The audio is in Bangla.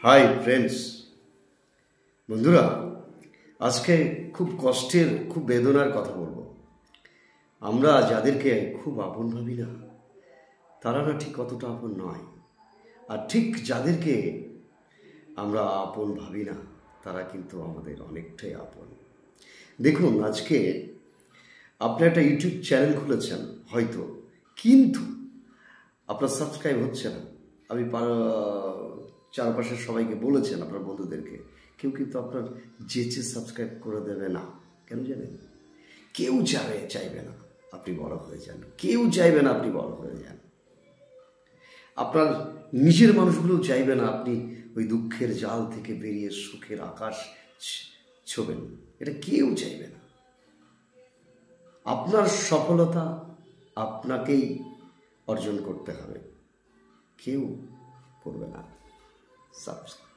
হাই ফ্রেন্ডস, বন্ধুরা, আজকে খুব কষ্টের, খুব বেদনার কথা বলবো। আমরা যাদেরকে খুব আপন ভাবি না, তারা না ঠিক কতটা আপন নয়। আর ঠিক যাদেরকে আমরা আপন ভাবি না, তারা কিন্তু আমাদের অনেকটাই আপন। দেখুন, আজকে আপনি একটা ইউটিউব চ্যানেল খুলেছেন হয়তো, কিন্তু আপনার সাবস্ক্রাইব হচ্ছে না। আমি চারপাশের সবাইকে বলেছেন, আপনার বন্ধুদেরকে, কেউ কিন্তু আপনার যেচে সাবস্ক্রাইব করে দেবে না। কেন জানেন? কেউ চাইবে না আপনি বড় হয়ে যান, কেউ চাইবে না আপনি বড় হয়ে যান। আপনার নিজের মানুষগুলোও চাইবে না আপনি ওই দুঃখের জাল থেকে বেরিয়ে সুখের আকাশ ছোবেন। এটা কেউ চাইবে না। আপনার সফলতা আপনাকেই অর্জন করতে হবে, কেউ করবে না। সাবস্ক্রাইব